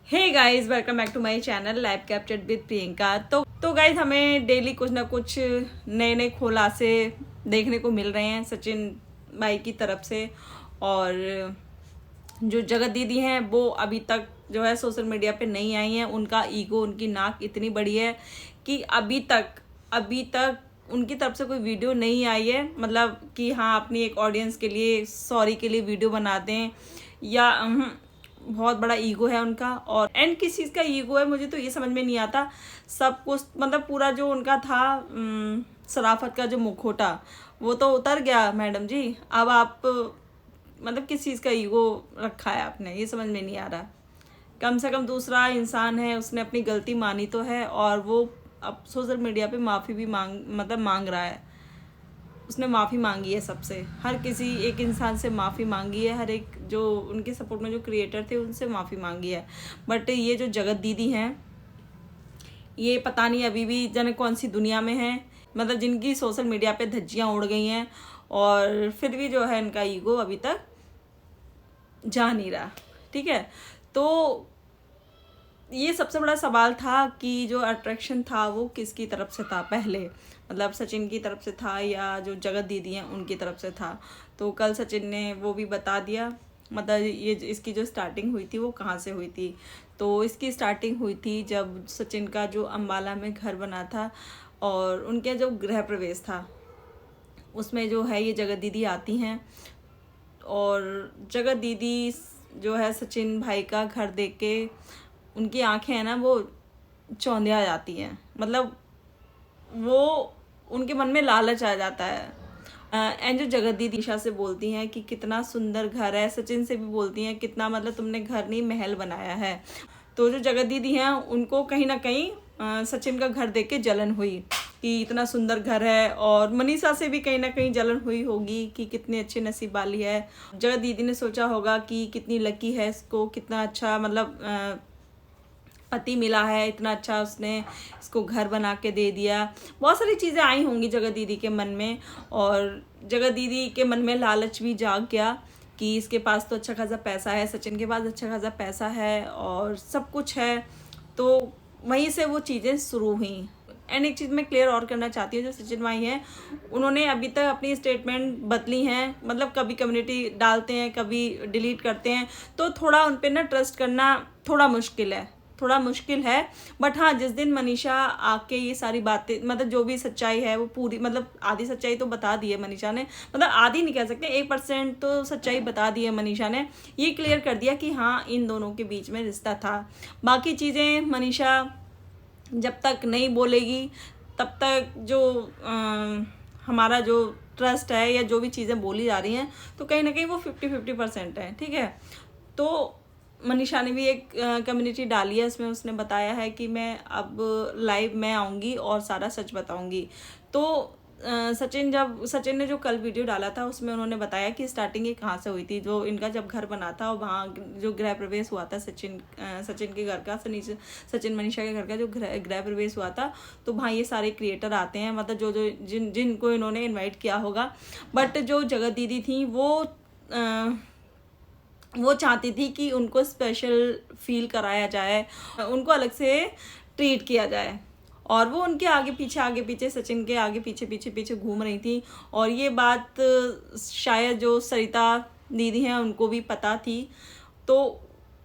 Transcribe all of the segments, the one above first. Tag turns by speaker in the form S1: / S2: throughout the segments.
S1: Hey guys, welcome back to my channel live captured with Priyanka. तो guys, हमें daily कुछ ना कुछ नए नए खुलासे देखने को मिल रहे हैं सचिन भाई की तरफ से। और जो जगत दीदी हैं वो अभी तक जो है सोशल मीडिया पे नहीं आई हैं। उनका ईगो, उनकी नाक इतनी बड़ी है कि अभी तक उनकी तरफ से कोई वीडियो नहीं आई है। मतलब कि हाँ, अपनी एक ऑडियंस के लिए सॉरी के लिए वीडियो बना दें या बहुत बड़ा ईगो है उनका। और एंड किस चीज़ का ईगो है मुझे तो ये समझ में नहीं आता। सब कुछ मतलब पूरा जो उनका था शराफत का जो मुखौटा वो तो उतर गया मैडम जी। अब आप मतलब किस चीज़ का ईगो रखा है आपने, ये समझ में नहीं आ रहा। कम से कम दूसरा इंसान है, उसने अपनी गलती मानी तो है और वो अब सोशल मीडिया पे माफ़ी भी मांग रहा है। उसने माफ़ी मांगी है सबसे, हर किसी एक इंसान से माफ़ी मांगी है। हर एक जो उनके सपोर्ट में जो क्रिएटर थे उनसे माफ़ी मांगी है। बट ये जो जगत दीदी हैं, ये पता नहीं अभी भी जाने कौन सी दुनिया में है। मतलब जिनकी सोशल मीडिया पे धज्जियाँ उड़ गई हैं और फिर भी जो है इनका ईगो अभी तक जा नहीं रहा। ठीक है, तो ये सबसे बड़ा सवाल था कि जो अट्रैक्शन था वो किसकी तरफ से था पहले, मतलब सचिन की तरफ से था या जो जगत दीदी हैं उनकी तरफ से था। तो कल सचिन ने वो भी बता दिया। मतलब ये इसकी जो स्टार्टिंग हुई थी वो कहाँ से हुई थी। तो इसकी स्टार्टिंग हुई थी जब सचिन का जो अम्बाला में घर बना था और उनके जो गृह प्रवेश था उसमें जो है ये जगत दीदी आती हैं। और जगत दीदी जो है सचिन भाई का घर देख के उनकी आंखें हैं ना वो चौंधिया जाती हैं। मतलब वो उनके मन में लालच आ जाता है। एंड जो जगत दीदी ईशा से बोलती हैं कि कितना सुंदर घर है, सचिन से भी बोलती हैं कितना मतलब तुमने घर नहीं महल बनाया है। तो जो जगत दीदी हैं उनको कहीं ना कहीं सचिन का घर देख के जलन हुई कि इतना सुंदर घर है। और मनीषा से भी कहीं ना कहीं जलन हुई होगी कि कितनी अच्छी नसीब वाली है। जगत दीदी ने सोचा होगा कि कितनी लकी है इसको, कितना अच्छा मतलब पति मिला है, इतना अच्छा उसने इसको घर बना के दे दिया। बहुत सारी चीज़ें आई होंगी जगत दीदी के मन में। और जगत दीदी के मन में लालच भी जाग गया कि इसके पास तो अच्छा खासा पैसा है, सचिन के पास अच्छा खासा पैसा है और सब कुछ है। तो वहीं से वो चीज़ें शुरू हुई। एंड एक चीज़ मैं क्लियर और करना चाहती हूँ, जो सचिन भाई हैं उन्होंने अभी तक अपनी स्टेटमेंट बदली हैं। मतलब कभी कम्युनिटी डालते हैं, कभी डिलीट करते हैं। तो थोड़ा उन पर ना ट्रस्ट करना थोड़ा मुश्किल है। बट हाँ, जिस दिन मनीषा आके ये सारी बातें मतलब जो भी सच्चाई है वो पूरी, मतलब आधी सच्चाई तो बता दी है मनीषा ने। मतलब आधी नहीं कह सकते, 1% तो सच्चाई बता दी है मनीषा ने। ये क्लियर कर दिया कि हाँ, इन दोनों के बीच में रिश्ता था। बाकी चीज़ें मनीषा जब तक नहीं बोलेगी तब तक जो हमारा जो ट्रस्ट है या जो भी चीज़ें बोली जा रही हैं तो कहीं ना कहीं वो 50-50% है। ठीक है, तो मनीषा ने भी एक कम्युनिटी डाली है, इसमें उसने बताया है कि मैं अब लाइव में आऊँगी और सारा सच बताऊँगी। तो सचिन ने जो कल वीडियो डाला था उसमें उन्होंने बताया कि स्टार्टिंग ये कहाँ से हुई थी। जो इनका जब घर बना था और वहाँ जो गृह प्रवेश हुआ था सचिन के घर का, सचिन मनीषा के घर का जो गृह प्रवेश हुआ था, तो वहाँ ये सारे क्रिएटर आते हैं। मतलब जो जिनको इन्होंने इन्वाइट किया होगा। बट जो जगत दीदी थी वो चाहती थी कि उनको स्पेशल फील कराया जाए, उनको अलग से ट्रीट किया जाए। और वो उनके आगे पीछे सचिन के आगे पीछे घूम रही थी। और ये बात शायद जो सरिता दीदी हैं उनको भी पता थी। तो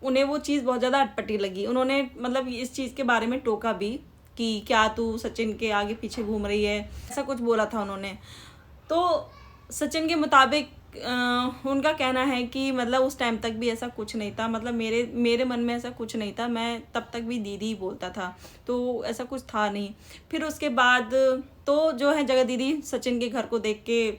S1: उन्हें वो चीज़ बहुत ज़्यादा अटपटी लगी। उन्होंने मतलब इस चीज़ के बारे में टोका भी कि क्या तू सचिन के आगे पीछे घूम रही है, ऐसा कुछ बोला था उन्होंने। तो सचिन के मुताबिक उनका कहना है कि मतलब उस टाइम तक भी ऐसा कुछ नहीं था। मतलब मेरे मन में ऐसा कुछ नहीं था, मैं तब तक भी दीदी ही बोलता था, तो ऐसा कुछ था नहीं। फिर उसके बाद तो जो है जगत दीदी सचिन के घर को देख के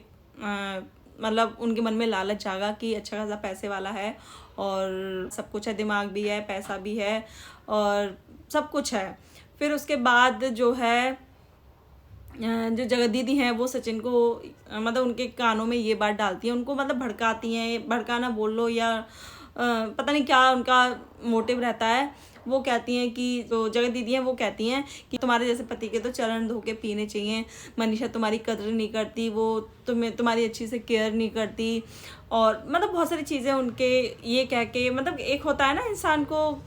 S1: मतलब उनके मन में लालच जागा कि अच्छा खासा पैसे वाला है और सब कुछ है, दिमाग भी है, पैसा भी है और सब कुछ है। फिर उसके बाद जो है जो जगत दीदी हैं वो सचिन को मतलब उनके कानों में ये बात डालती हैं, उनको मतलब भड़काती हैं। भड़काना बोल लो या पता नहीं क्या उनका मोटिव रहता है। वो कहती हैं कि जो जगत दीदी हैं वो कहती हैं कि तुम्हारे जैसे पति के तो चरण धो के पीने चाहिए, मनीषा तुम्हारी कदर नहीं करती, वो तुम्हारी अच्छी से केयर नहीं करती, और मतलब बहुत सारी चीज़ें उनके ये कह के, मतलब एक होता है ना इंसान को,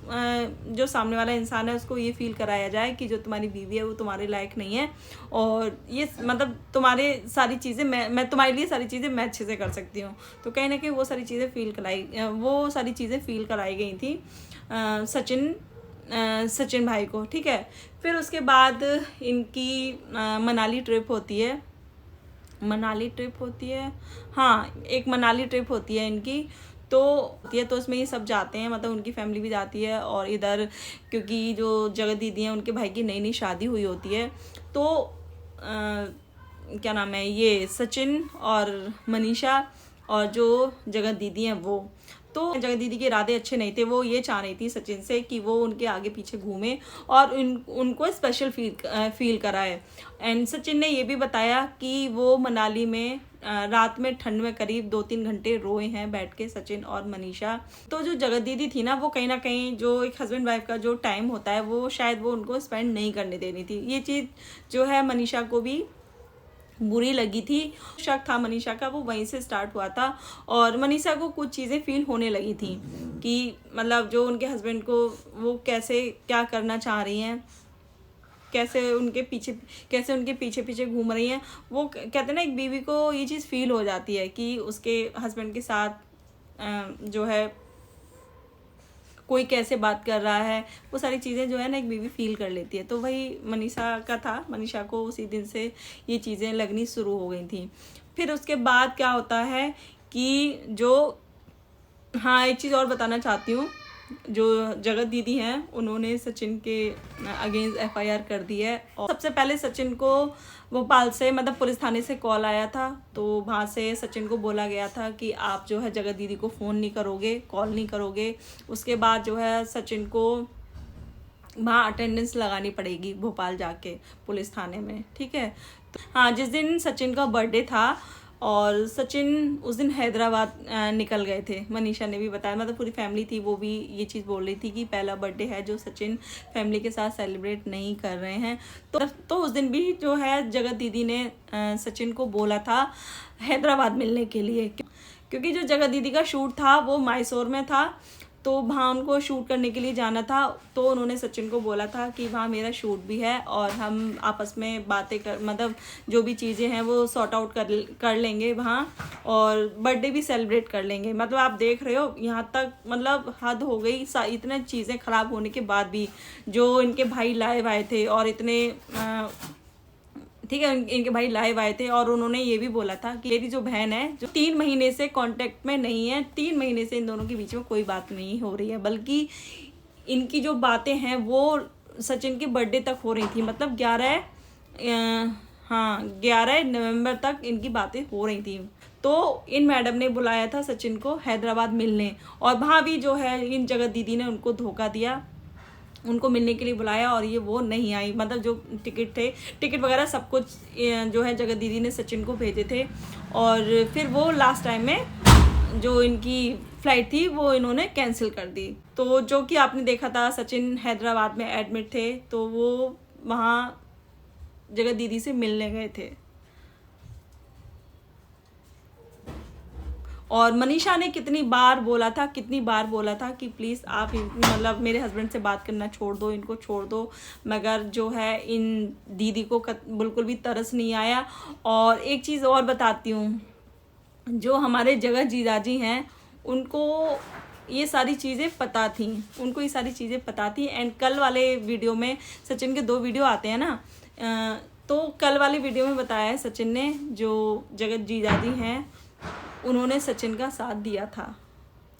S1: जो सामने वाला इंसान है उसको ये फील कराया जाए कि जो तुम्हारी बीवी है वो तुम्हारे लायक नहीं है, और ये मतलब तुम्हारे सारी चीज़ें मैं तुम्हारे लिए सारी चीज़ें मैं अच्छे से कर सकती हूँ। तो कहीं ना कहीं वो सारी चीज़ें फील कराई गई थी सचिन भाई को, ठीक है। फिर उसके बाद इनकी मनाली ट्रिप होती है, हाँ एक मनाली ट्रिप होती है इनकी, तो उसमें ये सब जाते हैं, मतलब उनकी फैमिली भी जाती है, और इधर क्योंकि जो जगत दीदी हैं उनके भाई की नई नई शादी हुई होती है, तो क्या नाम है, ये सचिन और मनीषा और जो जगत दीदी हैं वो, तो जगत दीदी के इरादे अच्छे नहीं थे। वो ये चाह रही थी सचिन से कि वो उनके आगे पीछे घूमे और उनको स्पेशल फील कराए। एंड सचिन ने ये भी बताया कि वो मनाली में रात में ठंड में करीब 2-3 घंटे रोए हैं बैठ के, सचिन और मनीषा। तो जो जगत दीदी थी ना, वो कहीं ना कहीं जो एक हस्बैंड वाइफ का जो टाइम होता है वो शायद वो उनको स्पेंड नहीं करने देनी थी। ये चीज़ जो है मनीषा को भी बुरी लगी थी। शक था मनीषा का, वो वहीं से स्टार्ट हुआ था, और मनीषा को कुछ चीज़ें फील होने लगी थी कि मतलब जो उनके हस्बैंड को वो कैसे क्या करना चाह रही हैं, कैसे उनके पीछे पीछे घूम रही हैं। वो कहते हैं ना, एक बीवी को ये चीज़ फील हो जाती है कि उसके हस्बैंड के साथ जो है कोई कैसे बात कर रहा है, वो सारी चीज़ें जो है ना एक बीवी फील कर लेती है। तो वही मनीषा का था, मनीषा को उसी दिन से ये चीज़ें लगनी शुरू हो गई थी। फिर उसके बाद क्या होता है कि हाँ एक चीज़ और बताना चाहती हूँ, जो जगत दीदी हैं उन्होंने सचिन के अगेंस्ट FIR कर दी है। और सबसे पहले सचिन को भोपाल से, मतलब पुलिस थाने से कॉल आया था, तो वहाँ से सचिन को बोला गया था कि आप जो है जगत दीदी को फ़ोन नहीं करोगे, कॉल नहीं करोगे। उसके बाद जो है सचिन को वहाँ अटेंडेंस लगानी पड़ेगी भोपाल जाके पुलिस थाने में, ठीक है। तो हाँ, जिस दिन सचिन का बर्थडे था और सचिन उस दिन हैदराबाद निकल गए थे, मनीषा ने भी बताया, मतलब पूरी फैमिली थी, वो भी ये चीज़ बोल रही थी कि पहला बर्थडे है जो सचिन फैमिली के साथ सेलिब्रेट नहीं कर रहे हैं। तो उस दिन भी जो है जगत दीदी ने सचिन को बोला था हैदराबाद मिलने के लिए, क्योंकि जो जगत दीदी का शूट था वो मैसूर में था, तो वहाँ उनको शूट करने के लिए जाना था। तो उन्होंने सचिन को बोला था कि वहाँ मेरा शूट भी है और हम आपस में बातें मतलब जो भी चीज़ें हैं वो सॉर्ट आउट कर लेंगे वहाँ, और बर्थडे भी सेलिब्रेट कर लेंगे। मतलब आप देख रहे हो यहाँ तक, मतलब हद हो गई, इतने चीज़ें ख़राब होने के बाद भी जो इनके भाई लाइव आए थे, और इतने ठीक है इनके भाई लाइव आए थे, और उन्होंने ये भी बोला था कि मेरी जो बहन है जो 3 महीने से कांटेक्ट में नहीं है, 3 महीने से इन दोनों के बीच में कोई बात नहीं हो रही है, बल्कि इनकी जो बातें हैं वो सचिन के बर्थडे तक हो रही थी। मतलब 11 नवंबर तक इनकी बातें हो रही थी। तो इन मैडम ने बुलाया था सचिन को हैदराबाद मिलने, और वहाँ भी जो है इन जगत दीदी ने उनको धोखा दिया, उनको मिलने के लिए बुलाया और ये वो नहीं आई। मतलब जो टिकट वगैरह सब कुछ जो है जगत दीदी ने सचिन को भेजे थे, और फिर वो लास्ट टाइम में जो इनकी फ़्लाइट थी वो इन्होंने कैंसिल कर दी। तो जो कि आपने देखा था सचिन हैदराबाद में एडमिट थे, तो वो वहाँ जगत दीदी से मिलने गए थे। और मनीषा ने कितनी बार बोला था कि प्लीज़ आप मतलब मेरे हस्बैंड से बात करना छोड़ दो, इनको छोड़ दो, मगर जो है इन दीदी को बिल्कुल भी तरस नहीं आया। और एक चीज़ और बताती हूँ, जो हमारे जगत जीजाजी हैं उनको ये सारी चीज़ें पता थी, एंड कल वाले वीडियो में सचिन के 2 वीडियो आते हैं ना, तो कल वाले वीडियो में बताया है सचिन ने, जो जगत जीजाजी हैं उन्होंने सचिन का साथ दिया था,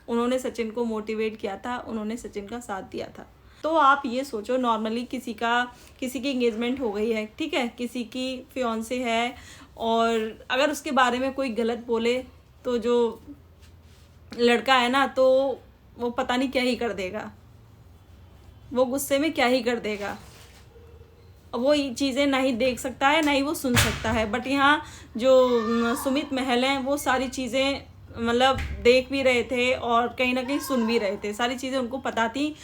S1: उन्होंने सचिन को मोटिवेट किया था, उन्होंने सचिन का साथ दिया था। तो आप ये सोचो, नॉर्मली किसी की एंगेजमेंट हो गई है, ठीक है, किसी की फियांसे है, और अगर उसके बारे में कोई गलत बोले तो जो लड़का है ना, तो वो पता नहीं क्या ही कर देगा, वो गुस्से में क्या ही कर देगा। वो ये चीज़ें ना ही देख सकता है ना ही वो सुन सकता है। बट यहाँ जो सुमित महल हैं वो सारी चीज़ें मतलब देख भी रहे थे और कहीं ना कहीं सुन भी रहे थे, सारी चीज़ें उनको पता थी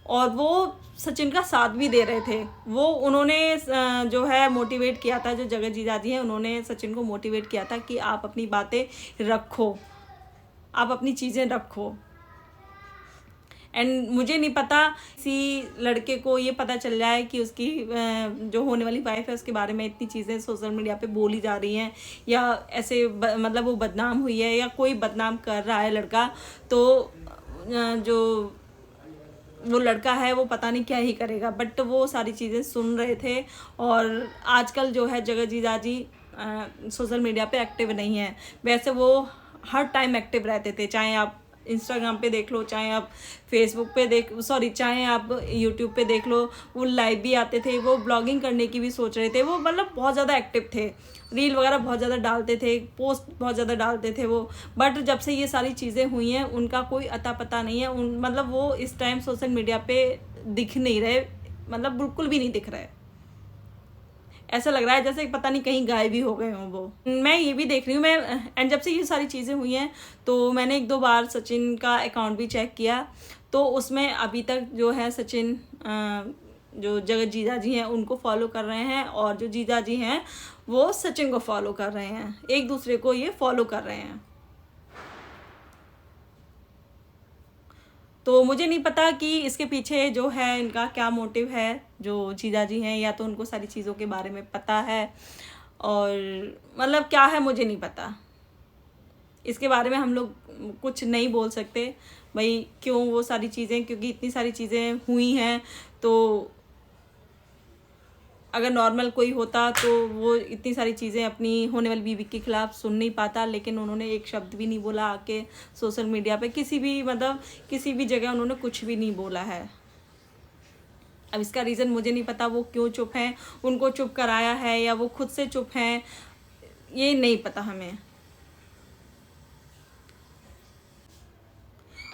S1: और वो सचिन का साथ भी दे रहे थे। वो उन्होंने जो है मोटिवेट किया था, जो जगत जीजाजी हैं उन्होंने सचिन को मोटिवेट किया था कि आप अपनी बातें रखो, आप अपनी चीज़ें रखो। एंड मुझे नहीं पता किसी लड़के को ये पता चल जाए कि उसकी जो होने वाली वाइफ है उसके बारे में इतनी चीज़ें सोशल मीडिया पे बोली जा रही हैं या ऐसे मतलब वो बदनाम हुई है या कोई बदनाम कर रहा है लड़का, तो जो वो लड़का है वो पता नहीं क्या ही करेगा। बट वो सारी चीज़ें सुन रहे थे। और आजकल जो है जगत जीजाजी सोशल मीडिया पे एक्टिव नहीं है, वैसे वो हर टाइम एक्टिव रहते थे, चाहे आप इंस्टाग्राम पे देख लो, चाहे आप फेसबुक पे चाहे आप यूट्यूब पे देख लो, वो लाइव भी आते थे, वो ब्लॉगिंग करने की भी सोच रहे थे, वो मतलब बहुत ज़्यादा एक्टिव थे, रील वगैरह बहुत ज़्यादा डालते थे, पोस्ट बहुत ज़्यादा डालते थे वो। बट जब से ये सारी चीज़ें हुई हैं उनका कोई अता पता नहीं है, मतलब वो इस टाइम सोशल मीडिया पे दिख नहीं रहे, मतलब बिल्कुल भी नहीं दिख रहे। ऐसा लग रहा है जैसे पता नहीं कहीं गायब भी हो गए हों वो। मैं ये भी देख रही हूँ एंड जब से ये सारी चीज़ें हुई हैं तो मैंने 1-2 बार सचिन का अकाउंट भी चेक किया, तो उसमें अभी तक जो है सचिन जो जगत जीजाजी हैं उनको फॉलो कर रहे हैं और जो जीजाजी हैं वो सचिन को फॉलो कर रहे हैं, एक दूसरे को ये फॉलो कर रहे हैं। तो मुझे नहीं पता कि इसके पीछे जो है इनका क्या मोटिव है, जो जीजाजी हैं, या तो उनको सारी चीज़ों के बारे में पता है और मतलब क्या है मुझे नहीं पता। इसके बारे में हम लोग कुछ नहीं बोल सकते भाई क्यों वो सारी चीज़ें, क्योंकि इतनी सारी चीज़ें हुई हैं। तो अगर नॉर्मल कोई होता तो वो इतनी सारी चीज़ें अपनी होने वाली बीवी के खिलाफ सुन नहीं पाता, लेकिन उन्होंने एक शब्द भी नहीं बोला आके सोशल मीडिया पे, किसी भी मतलब किसी भी जगह उन्होंने कुछ भी नहीं बोला है। अब इसका रीज़न मुझे नहीं पता, वो क्यों चुप हैं, उनको चुप कराया है या वो खुद से चुप हैं, ये नहीं पता हमें।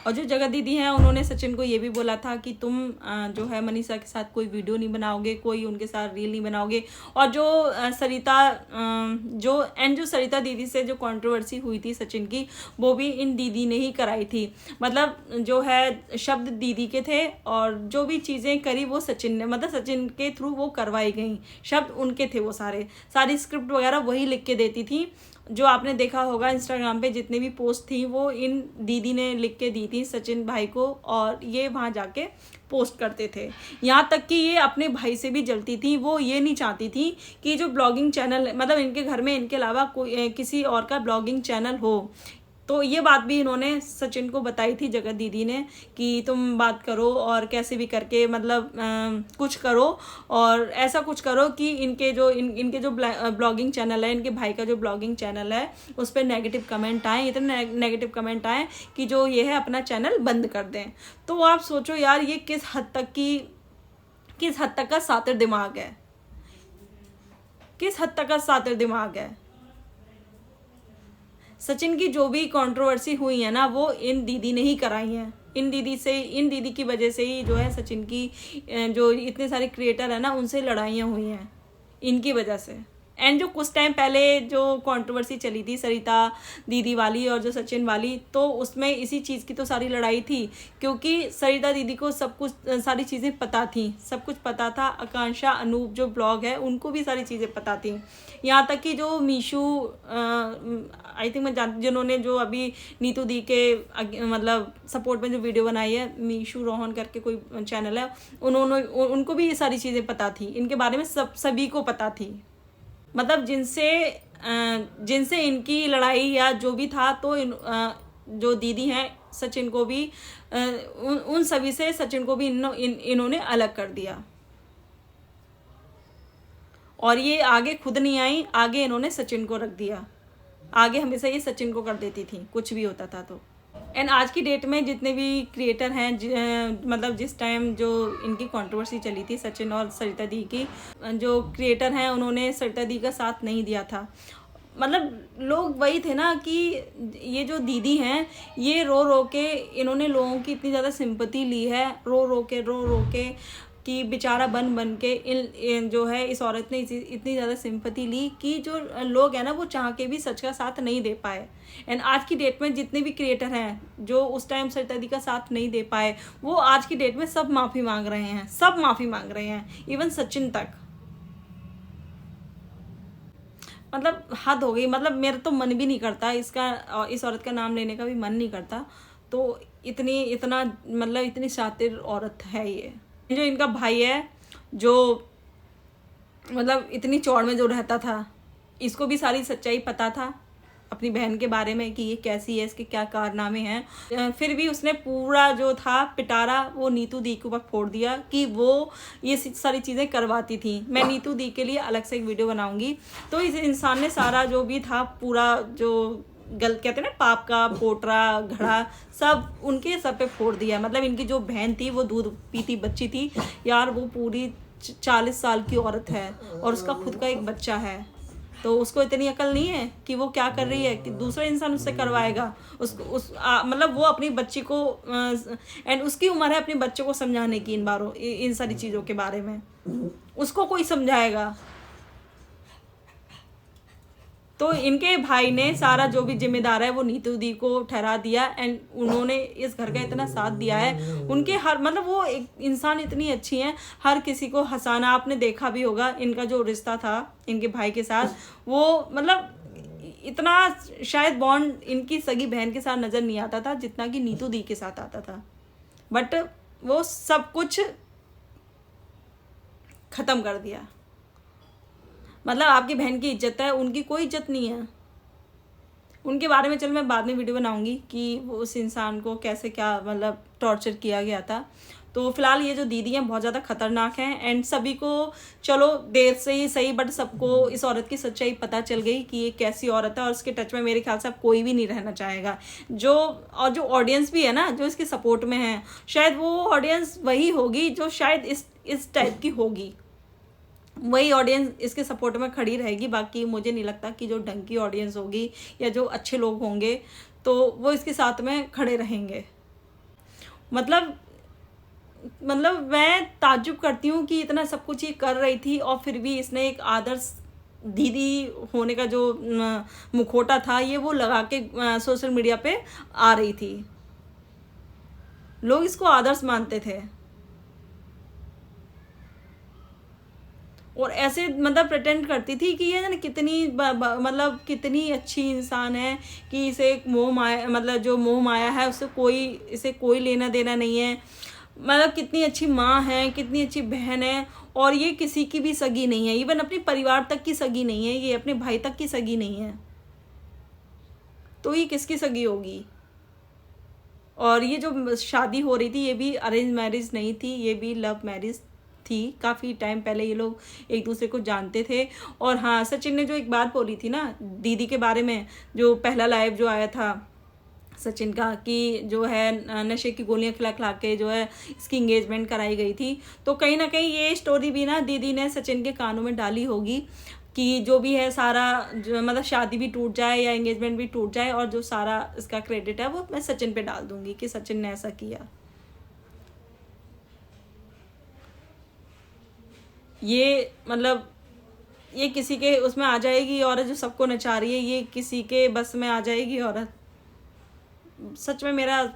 S1: और जो जगत दीदी हैं उन्होंने सचिन को ये भी बोला था कि तुम जो है मनीषा के साथ कोई वीडियो नहीं बनाओगे, कोई उनके साथ रील नहीं बनाओगे। और जो सरिता दीदी से जो कंट्रोवर्सी हुई थी सचिन की, वो भी इन दीदी ने ही कराई थी। मतलब जो है शब्द दीदी के थे और जो भी चीज़ें करी वो सचिन ने, मतलब सचिन के थ्रू वो करवाई गई, शब्द उनके थे, वो सारी स्क्रिप्ट वगैरह वही लिख के देती थी। जो आपने देखा होगा इंस्टाग्राम पे जितने भी पोस्ट थी वो इन दीदी ने लिख के दी थी सचिन भाई को, और ये वहाँ जाके पोस्ट करते थे। यहाँ तक कि ये अपने भाई से भी जलती थी, वो ये नहीं चाहती थी कि जो ब्लॉगिंग चैनल, मतलब इनके घर में इनके अलावा कोई किसी और का ब्लॉगिंग चैनल हो। तो ये बात भी इन्होंने सचिन को बताई थी जगत दीदी ने कि तुम बात करो और कैसे भी करके मतलब कुछ करो और ऐसा कुछ करो कि इनके जो ब्लॉगिंग चैनल है, इनके भाई का जो ब्लॉगिंग चैनल है उस पर नेगेटिव कमेंट आए, इतने नेगेटिव कमेंट आए कि जो ये है अपना चैनल बंद कर दें। तो आप सोचो यार ये किस हद तक का सातिर दिमाग है, किस हद तक का सातिर दिमाग है। सचिन की जो भी कंट्रोवर्सी हुई है ना वो इन दीदी ने ही कराई है, इन दीदी की वजह से ही जो है सचिन की जो इतने सारे क्रिएटर है ना उनसे लड़ाइयाँ हुई हैं इनकी वजह से। एंड जो कुछ टाइम पहले जो कंट्रोवर्सी चली थी सरिता दीदी वाली और जो सचिन वाली, तो उसमें इसी चीज़ की तो सारी लड़ाई थी, क्योंकि सरिता दीदी को सब कुछ सारी चीज़ें पता थी, सब कुछ पता था। आकांक्षा अनूप जो ब्लॉग है उनको भी सारी चीज़ें पता थी। यहाँ तक कि जो मीशू आई थिंक मैं जानती, जिन्होंने जो अभी नीतू दी के मतलब सपोर्ट में जो वीडियो बनाई है, मीशू रोहन करके कोई चैनल है, उनको भी ये सारी चीज़ें पता थी, इनके बारे में सभी को पता थी। मतलब जिनसे इनकी लड़ाई या जो भी था, तो जो दीदी हैं सचिन को भी उन सभी से सचिन को भी इन्होंने अलग कर दिया। और ये आगे खुद नहीं आई, आगे इन्होंने सचिन को रख दिया, आगे हमेशा ये सचिन को कर देती थी कुछ भी होता था तो। एंड आज की डेट में जितने भी क्रिएटर हैं मतलब जिस टाइम जो इनकी कंट्रोवर्सी चली थी सचिन और सरिता दी की, जो क्रिएटर हैं उन्होंने सरिता दी का साथ नहीं दिया था। मतलब लोग वही थे ना कि ये जो दीदी हैं ये रो रो के इन्होंने लोगों की इतनी ज़्यादा सिंपैथी ली है, रो रो के कि बेचारा बन बन के इन जो है इस औरत ने इतनी ज़्यादा सिंपैथी ली कि जो लोग हैं ना वो चाह के भी सच का साथ नहीं दे पाए। एंड आज की डेट में जितने भी क्रिएटर हैं जो उस टाइम सरिता दी का साथ नहीं दे पाए, वो आज की डेट में सब माफ़ी मांग रहे हैं, सब माफ़ी मांग रहे हैं, इवन सचिन तक। मतलब हद हो गई। मतलब मेरा तो मन भी नहीं करता इस औरत का नाम लेने का भी मन नहीं करता। तो इतनी शातिर औरत है ये। जो इनका भाई है, जो मतलब इतनी चौड़ में जो रहता था, इसको भी सारी सच्चाई पता था अपनी बहन के बारे में कि ये कैसी है, इसके क्या कारनामे हैं। फिर भी उसने पूरा जो था पिटारा वो नीतू दी के ऊपर फोड़ दिया कि वो ये सारी चीज़ें करवाती थी। मैं नीतू दी के लिए अलग से एक वीडियो बनाऊंगी। तो इस इंसान ने सारा जो भी था, पूरा जो गलत कहते हैं ना, पाप का पोटरा घड़ा सब उनके सर पे फोड़ दिया। मतलब इनकी जो बहन थी वो दूध पीती बच्ची थी यार, वो पूरी 40 साल की औरत है और उसका खुद का एक बच्चा है। तो उसको इतनी अकल नहीं है कि वो क्या कर रही है कि दूसरा इंसान उससे करवाएगा। मतलब वो अपनी बच्ची को एंड उसकी उम्र है अपने बच्चे को समझाने की इन सारी चीज़ों के बारे में, उसको कोई समझाएगा। तो इनके भाई ने सारा जो भी जिम्मेदार है वो नीतू दी को ठहरा दिया। एंड उन्होंने इस घर का इतना साथ दिया है। उनके मतलब वो एक इंसान इतनी अच्छी हैं, हर किसी को हंसाना। आपने देखा भी होगा इनका जो रिश्ता था इनके भाई के साथ, वो मतलब इतना शायद बॉन्ड इनकी सगी बहन के साथ नज़र नहीं आता था जितना कि नीतू दी के साथ आता था। बट वो सब कुछ ख़त्म कर दिया। मतलब आपकी बहन की इज्जत है, उनकी कोई इज्जत नहीं है। उनके बारे में चल मैं बाद में वीडियो बनाऊंगी कि वो उस इंसान को कैसे क्या मतलब टॉर्चर किया गया था। तो फिलहाल ये जो दीदी हैं बहुत ज़्यादा खतरनाक हैं। एंड सभी को चलो देर से ही सही बट सबको इस औरत की सच्चाई पता चल गई कि ये कैसी औरत है। और उसके टच में मेरे ख्याल से अब कोई भी नहीं रहना चाहेगा। जो ऑडियंस भी है ना जो इसके सपोर्ट में है, शायद वो ऑडियंस वही होगी जो शायद इस टाइप की होगी, वही ऑडियंस इसके सपोर्ट में खड़ी रहेगी। बाकी मुझे नहीं लगता कि जो ढंग की ऑडियंस होगी या जो अच्छे लोग होंगे तो वो इसके साथ में खड़े रहेंगे। मतलब मैं ताज्जुब करती हूँ कि इतना सब कुछ ये कर रही थी और फिर भी इसने एक आदर्श दीदी होने का जो मुखौटा था ये वो लगा के सोशल मीडिया पे आ रही थी। लोग इसको आदर्श मानते थे और ऐसे मतलब प्रिटेंड करती थी कि ये कितनी मतलब कितनी अच्छी इंसान है कि इसे एक मोह माया मतलब जो मोह माया है उससे इसे कोई लेना देना नहीं है। मतलब कितनी अच्छी माँ है, कितनी अच्छी बहन है और ये किसी की भी सगी नहीं है। इवन अपने परिवार तक की सगी नहीं है, ये अपने भाई तक की सगी नहीं है। तो ये किसकी सगी होगी? और ये जो शादी हो रही थी ये भी अरेंज मैरिज नहीं थी, ये भी लव मैरिज थी। काफ़ी टाइम पहले ये लोग एक दूसरे को जानते थे। और हाँ, सचिन ने जो एक बात बोली थी ना दीदी के बारे में, जो पहला लाइव जो आया था सचिन का कि जो है नशे की गोलियां खिला खिला के जो है इसकी इंगेजमेंट कराई गई थी। तो कहीं ना कहीं ये स्टोरी भी ना दीदी ने सचिन के कानों में डाली होगी कि जो भी है सारा जो मतलब शादी भी टूट जाए या एंगेजमेंट भी टूट जाए और जो सारा इसका क्रेडिट है वो मैं सचिन पे डाल दूंगी कि सचिन ने ऐसा किया। ये मतलब ये किसी के उसमें आ जाएगी औरत जो सबको नचा रही है, ये किसी के बस में आ जाएगी औरत। सच में मेरा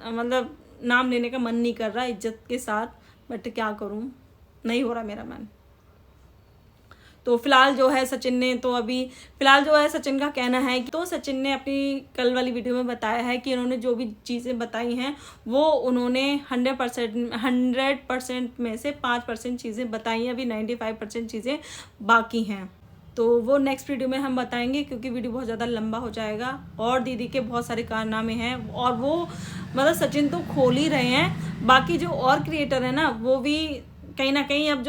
S1: मतलब नाम लेने का मन नहीं कर रहा इज्जत के साथ, बट क्या करूं, नहीं हो रहा मेरा मन। तो फिलहाल जो है सचिन का कहना है कि तो सचिन ने अपनी कल वाली वीडियो में बताया है कि उन्होंने जो भी चीज़ें बताई हैं वो उन्होंने 100% में से 5% चीज़ें बताई हैं, अभी 95% चीज़ें बाकी हैं। तो वो नेक्स्ट वीडियो में हम बताएंगे क्योंकि वीडियो बहुत ज़्यादा लंबा हो जाएगा और दीदी के बहुत सारे कारनामे हैं और वो मतलब सचिन तो खोल ही रहे हैं। बाकी जो और क्रिएटर है ना वो भी कहीं ना कहीं अब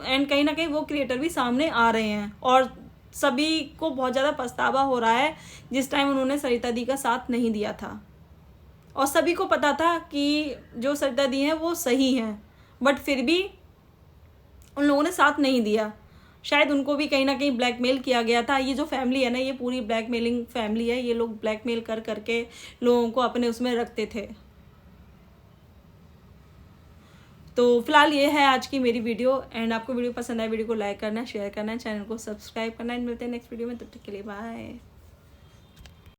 S1: कहीं ना कहीं वो क्रिएटर भी सामने आ रहे हैं और सभी को बहुत ज़्यादा पछतावा हो रहा है जिस टाइम उन्होंने सरिता दी का साथ नहीं दिया था। और सभी को पता था कि जो सरिता दी हैं वो सही हैं, बट फिर भी उन लोगों ने साथ नहीं दिया। शायद उनको भी कहीं ना कहीं ब्लैकमेल किया गया था। ये जो फैमिली है ना ये पूरी ब्लैकमेलिंग फैमिली है। ये लोग ब्लैकमेल कर करके लोगों को अपने उसमें रखते थे। तो फिलहाल ये है आज की मेरी वीडियो। एंड आपको वीडियो पसंद आए, वीडियो को लाइक करना, शेयर करना, चैनल को सब्सक्राइब करना। मिलते हैं नेक्स्ट वीडियो में, तब तक के लिए बाय।